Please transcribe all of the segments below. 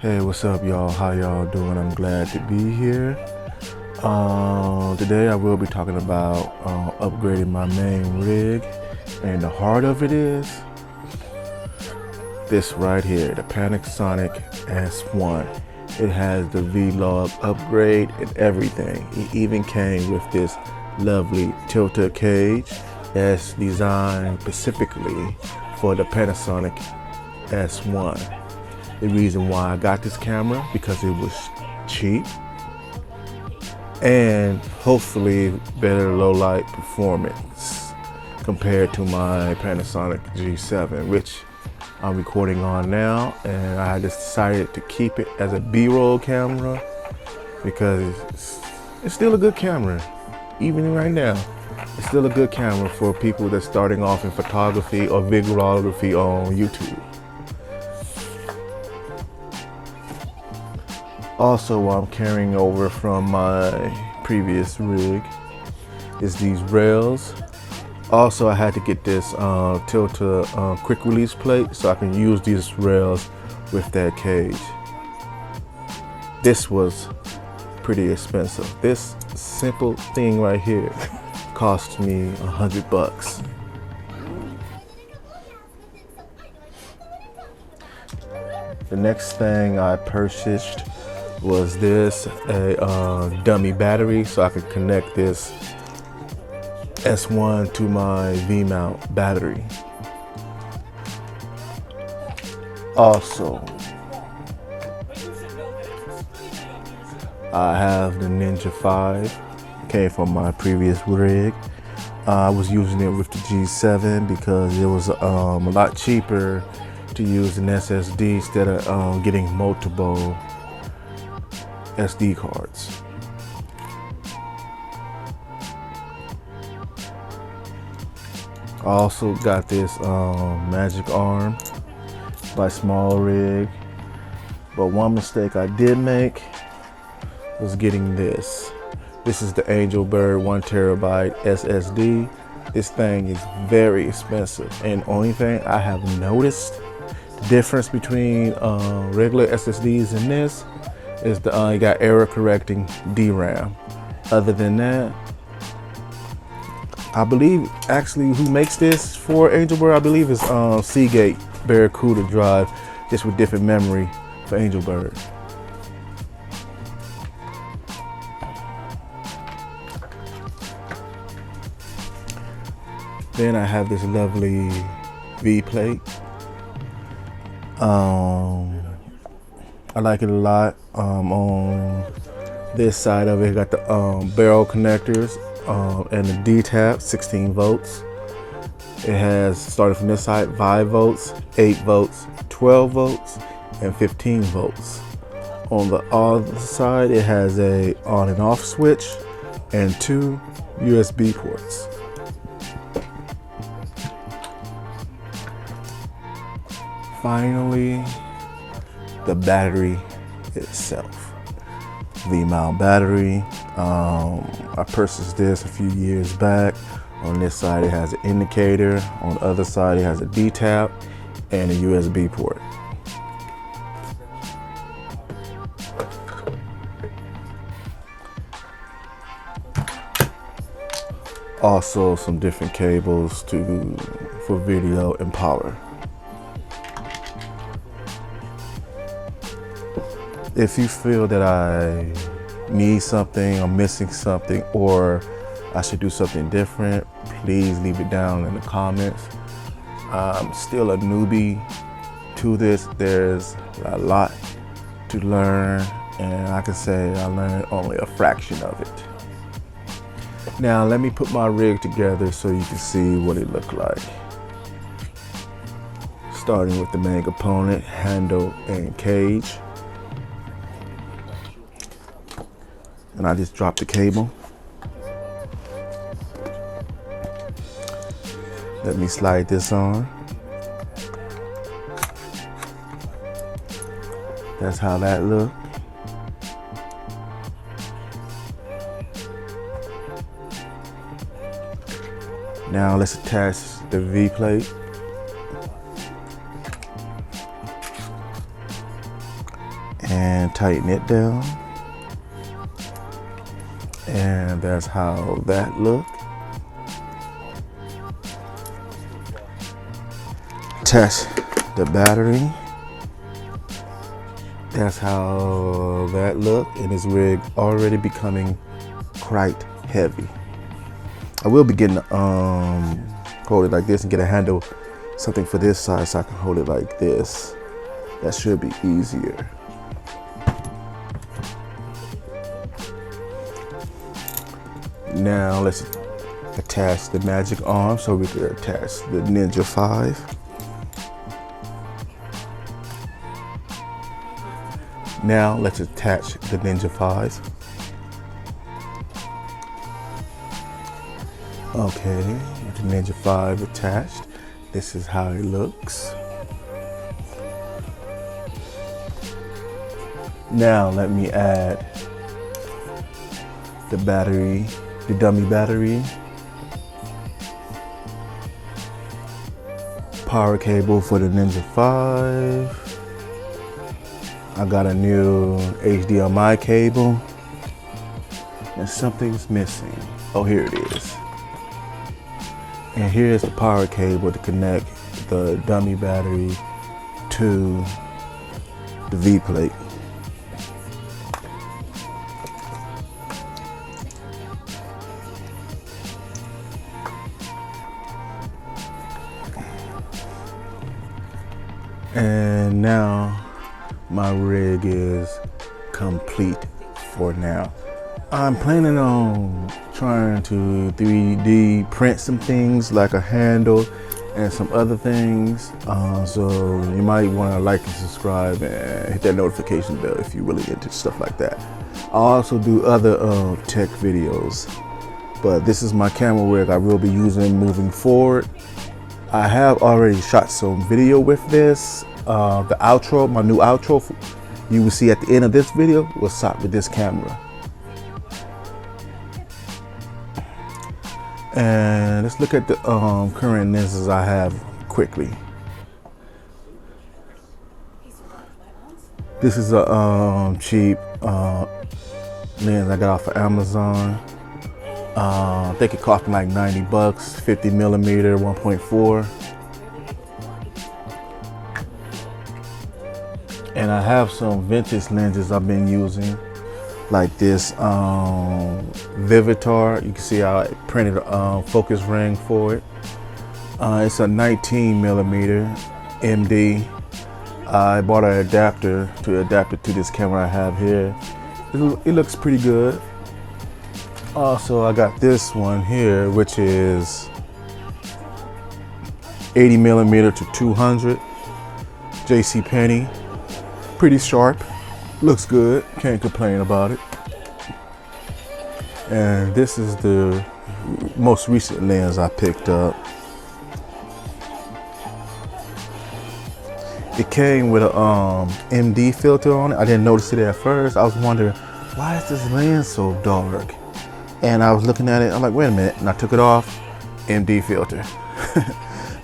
Hey, what's up, y'all? How y'all doing? I'm glad to be here. Today I will be talking about upgrading my main rig, and the heart of it is this right here, the Panasonic S1. It has the V-Log upgrade and everything. It even came with this lovely Tilta Cage that's designed specifically for the Panasonic S1. The reason why I got this camera, because it was cheap and hopefully better low light performance compared to my Panasonic G7, which I'm recording on now, and I decided to keep it as a B-roll camera because it's still a good camera. Even right now, it's still a good camera for people that's starting off in photography or videography on YouTube. Also, what I'm carrying over from my previous rig is these rails. Also, I had to get this Tilta quick release plate so I can use these rails with that cage. This was pretty expensive. This simple thing right here cost me $100. The next thing I purchased was this, a dummy battery, so I could connect this S1 to my V-mount battery. Also, I have the Ninja V, came from my previous rig. I was using it with the G7 because it was a lot cheaper to use an SSD instead of getting multiple SD cards. I also got this magic arm by Small Rig, but one mistake I did make was getting this. This is the Angelbird 1TB SSD. This thing is very expensive, and only thing I have noticed the difference between regular SSDs and this is you got error correcting DRAM. Other than that, I believe actually who makes this for Angelbird, I believe is Seagate Barracuda drive, just with different memory for Angelbird. Then I have this lovely V plate. I like it a lot. On this side of it, got the barrel connectors and the D-tap, 16 volts. It has, started from this side, 5 volts, 8 volts, 12 volts, and 15 volts. On the other side, it has a on and off switch and 2 USB ports. Finally, the battery itself. V-mount battery. I purchased this a few years back. On this side it has an indicator. On the other side it has a D-tap and a USB port. Also some different cables for video and power. If you feel that I need something, I'm missing something, or I should do something different, please leave it down in the comments. I'm still a newbie to this. There's a lot to learn, and I can say I learned only a fraction of it. Now let me put my rig together so you can see what it looked like. Starting with the main component, handle and cage. And I just dropped the cable. Let me slide this on. That's how that looked. Now let's attach the V plate. and tighten it down. And that's how that look. Test the battery. That's how that look, and this rig already becoming quite heavy. I will be getting hold it like this and get a handle, something for this side so I can hold it like this. That should be easier. Now let's attach the magic arm so we can attach the Ninja V. Now let's attach the Ninja V. Okay, with the Ninja V attached, this is how it looks. Now let me add the battery, the dummy battery, power cable for the Ninja V. I got a new HDMI cable, and something's missing. Oh, here it is. And here's the power cable to connect the dummy battery to the V plate. And now my rig is complete for now. I'm planning on trying to 3D print some things like a handle and some other things. So you might want to like and subscribe and hit that notification bell if you're really into stuff like that. I also do other tech videos, but this is my camera rig I will be using moving forward. I have already shot some video with this. The outro, my new outro, you will see at the end of this video, was shot with this camera. And let's look at the current lenses I have quickly. This is a cheap lens I got off of Amazon. I think it cost me like 90 bucks, 50 millimeter, 1.4. And I have some vintage lenses I've been using, like this Vivitar. You can see I printed a focus ring for it. It's a 19 millimeter MD. I bought an adapter to adapt it to this camera I have here. It looks pretty good. Also, I got this one here, which is 80 millimeter to 200, JCPenney. Pretty sharp, looks good, can't complain about it. And this is the most recent lens I picked up. It came with a MD filter on it. I didn't notice it at first. I was wondering, why is this lens so dark? And I was looking at it, I'm like, wait a minute, and I took it off, MD filter.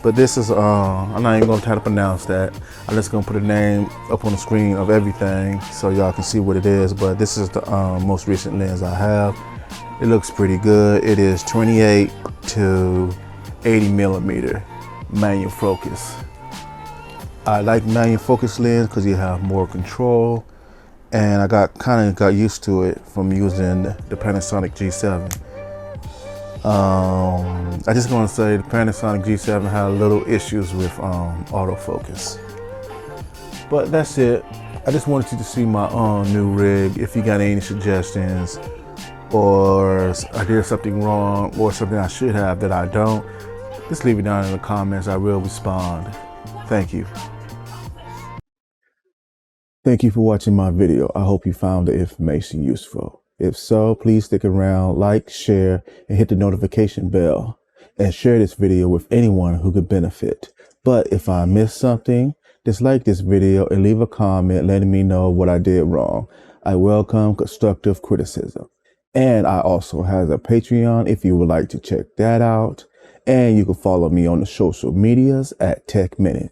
But this is, I'm not even gonna try to pronounce that. I'm just gonna put a name up on the screen of everything so y'all can see what it is. But this is the most recent lens I have. It looks pretty good. It is 28 to 80 millimeter manual focus. I like manual focus lens because you have more control. And I kind of got used to it from using the Panasonic G7. I just want to say the Panasonic G7 had little issues with autofocus. But that's it. I just wanted you to see my new rig. If you got any suggestions, or I did something wrong, or something I should have that I don't, just leave it down in the comments. I will respond. Thank you. Thank you for watching my video. I hope you found the information useful. If so, please stick around, like, share, and hit the notification bell. And share this video with anyone who could benefit. But if I missed something, dislike this video and leave a comment letting me know what I did wrong. I welcome constructive criticism. And I also have a Patreon if you would like to check that out. And you can follow me on the social medias at tekminute.